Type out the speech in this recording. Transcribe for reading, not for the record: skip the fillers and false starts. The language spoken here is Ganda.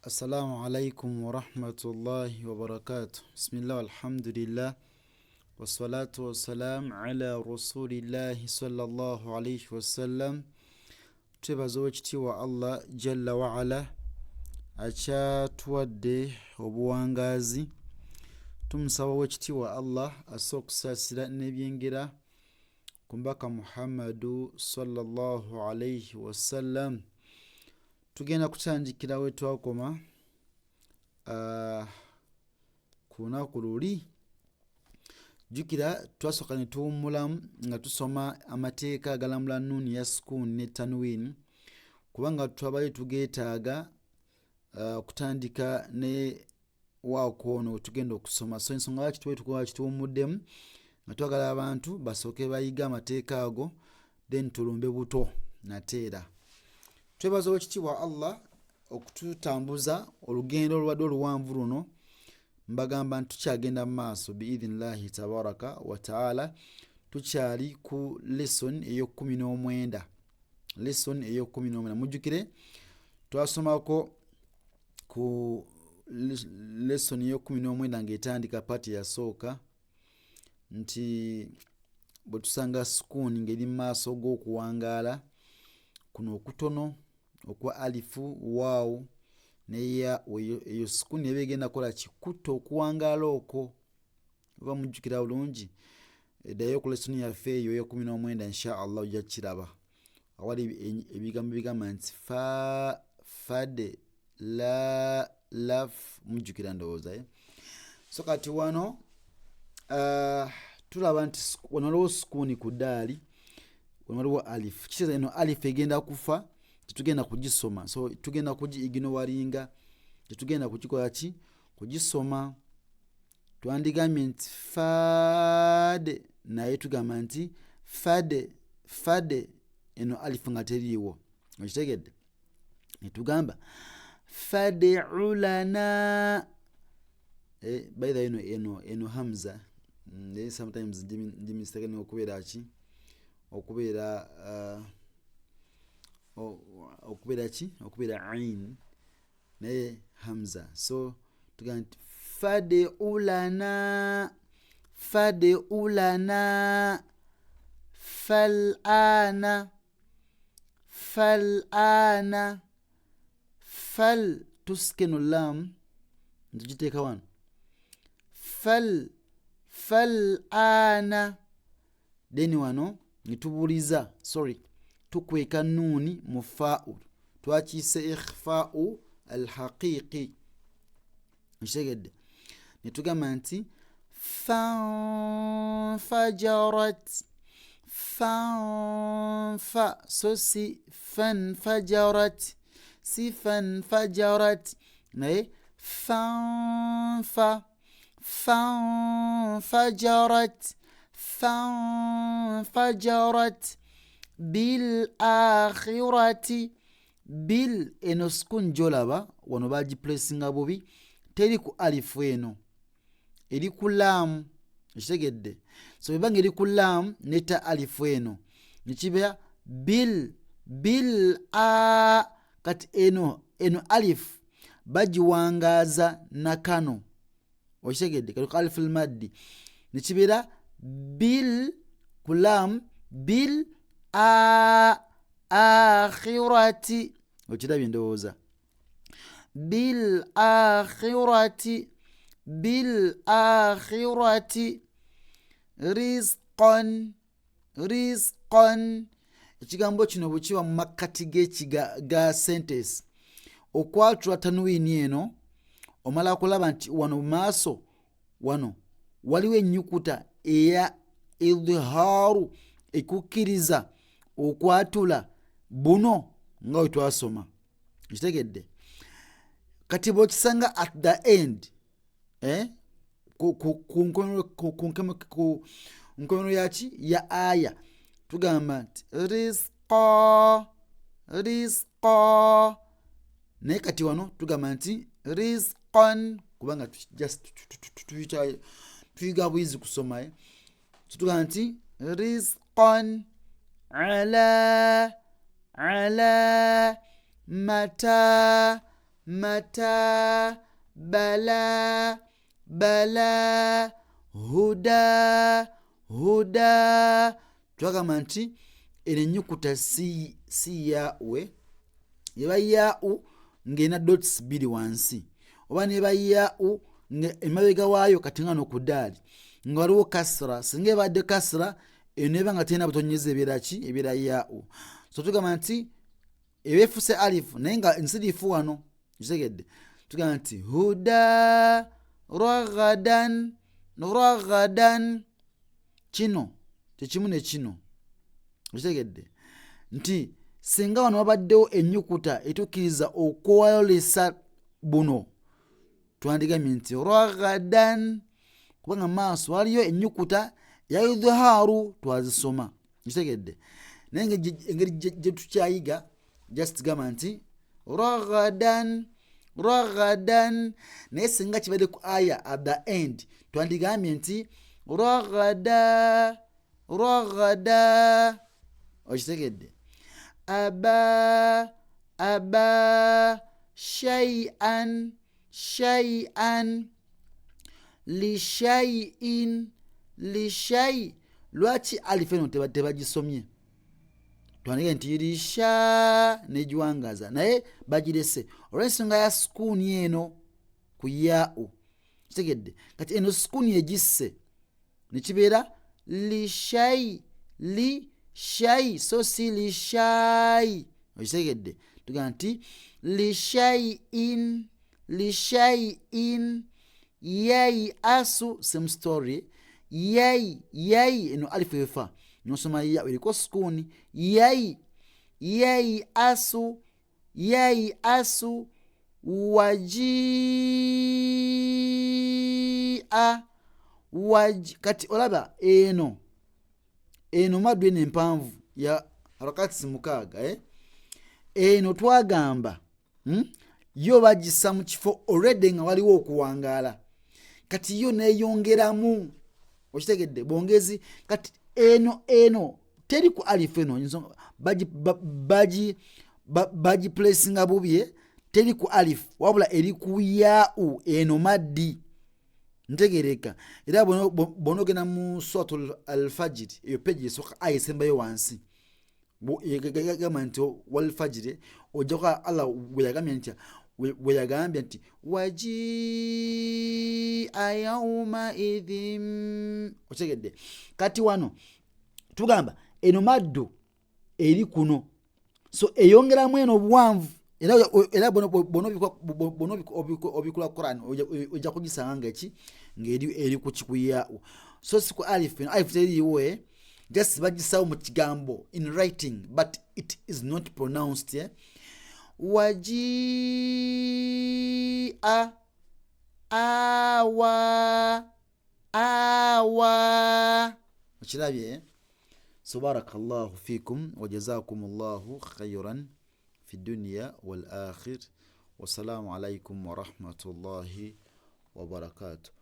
Assalamu alaikum wa rahmatullahi wa barakatuh. Bismillah alhamdulillah. Wassalatu wassalam ala rasulillahi sallallahu alayhi wasallam. Twebaza ekitiibwa Allah jalla wa ala akyatuwadde obuwangazi. Tumusaba ekitiibwa Allah asobola okusaasira n'ebyengera ku mbaka Muhammadu sallallahu alayhi wasallam. Tugenda kutandikira we twakoma ku lunaku luli. Jjukira twasooka ne tuwummulamu nga tusoma amateeka agalamula nuuni ya sukuuni ne tanwiini, kubanga twabali tugeetaaga okutandika ne waakwono we tugenda okusoma. So ensonga lwaki kituwummuddemu nga twagala abantu basooke bayiga amateeka ago then tulumbe buto nateera. Twebaza ekitiibwa Allah okututambuza olugendo olubadde oluwanvu luno. Mbagamba nti tukyagenda mu maaso biidhinillahi tabaraka wa taala. Tukyali ku lesson ey'okumi n'omwenda. Mujjukire twasomako ku lesson ey'okumi n'omwenda ng'etandika paati yasooka nti bwe tusanga sukuuni ng'eri mu maaso g'okuwangaala kuno okutono okwa alifu waawu ne ya eyo sukuuni eba egenda kukola kikutta okuwangaala okwo. Oba mujjukira bulungi eddayo ku lesson yaffe eyo ey'okumi n'omwenda insha Allah ojja kiraba awali ebigambo bigamba nti fade la laf. Mujjukira ndowooza so kati wano tulaba nti wano waliwo sukuuni ku ddaali, wano waliwo alifu. Kitegeeza eno alifu egenda kufa, tetugenda kugisoma. So tugenda kugiiginowalinga, tetugenda kugikola ki kugisoma. Twandigambye nti fade, naye tugamba nti fade eno alifu nga teriiwo. Okitegedde? Netugamba fad'u lana. By the way, eno hamza sometimes ndi mistake okubeera ki okubeera ain naye hamza. So tugamba nti fad'u lana fal'ana fal tuskenu lam ntugiteeka wano fal'ana then wano nitubuliza tukweka nuuni mu fa'u, twakiyise ikhfa'u alhaqiqi. Okitegedde? Netugamba nti fanfajarat so si fanfajarat naye fanfajarat bil akhirati. Bil eno sukuuni gyolaba wano bagipulesinga bubi, teri ku alifu eno, eri ku laamu. Ekitegedde? So bwebanga eri ku laamu neta alifu eno nekibeera bil a. Kati eno alifu bagiwangaaza na kano. Okitegedde? Kati ku alifu almaddi nekibeera bil ku laamu bil akhirati. Okirabye ndowooza? bil akhirati rizqan. Ekigambo kino bwe kiba mu makkati ga sentence, okwatula tanwiini eno omala kulaba nti wano mu maaso wano waliwo ennyukuta eya idhaaru ekukkiriza okwatula buno nga we twasoma. Kitegedde? Kati bw'okisanga at the end ku nkomerero yaki ya aya tugamba nti rizqa naye kati wano tugamba nti rizqan kubanga tuyiga bwizi kusoma. Tugamba nti rizqan ala mata mata, bala, bala, huda, huda. Twagamba nti eno ennyukuta si yawe yeba yau ng'ena dots bbiri wansi, oba neba yau emabega waayo kati nga n'okudaali nga waliwo kasra. Singa ebadde kasra eno eba nga terina butonyeza ebeera yau. So tugamba nti eba efuse alifu naye nga nsiriifu wano, kitegedde. Tugamba nti huda ragadan, ragadan. Kino tekimu ne kino, kitegedde nti singa wano wabaddewo ennyukuta etukkiriza okwolesa buno twandigambye nti ragadan, kubanga maaso waliyo ennyukuta ya idhaaru twazisoma, kitegedde. Naye engeri gye tukyayiga just gamba nti ragadan, ragadan. Naye singa kibadde ku aya at the end twandigambye nti ragada, ragada, okitegedde. Aba, aba, shay'an, shay'an, lishay'in, lishay'. Lwaki alifu eno tebagisomye? Twandiga nti lisha negiwangaza naye bagirese olw'ensonga ya sukuuni eno ku yau, kitegedde. Kati eno sukuuni egisse nekibeera lishay, lishay, so si lishay, okitegedde. Tugamba nti lishay'in, lishay'in, yai asu, same story. Yai, yai eno alifu efa nosoma ya eriko sukuuni. Yai, yai asu, yai asu, wajia, kati olaba eno maddu eno empanvu ya harakati mukaaga eno twagamba yo bagissa mu kifo already nga waliwo okuwangaala, kati yo neeyongeramu, okitegedde, bwongezi. Kati eno teri ku alifu eno bagi placinga bubi, teri ku alifu wabula eri ku yau eno maddi, ntegereka. Era bw'onogenda mu suratul al-fajiri eyo peji esooka aya esembayo wansi yagamba nti walfajiri ojjako Allah bwe yagambye nti wajia yauma idhin, okitegedde. Kati wano tugamba eno maddu eri kuno, so eyongeramu eno obuwanvu. Era obikula Quran ojja kugisanga ng'eki ng'eri ku kikuyau, so si ku alifu. Eno alifu teriiwo, just bagisawo mu kigambo in writing but it is not pronounced. Wajia, awa, awa, okirabye. Subhanakallahu fikum wa jazakumullahu khayran fi dunya wal akhir. Wassalamu alaikum wa rahmatullahi wa barakatuh.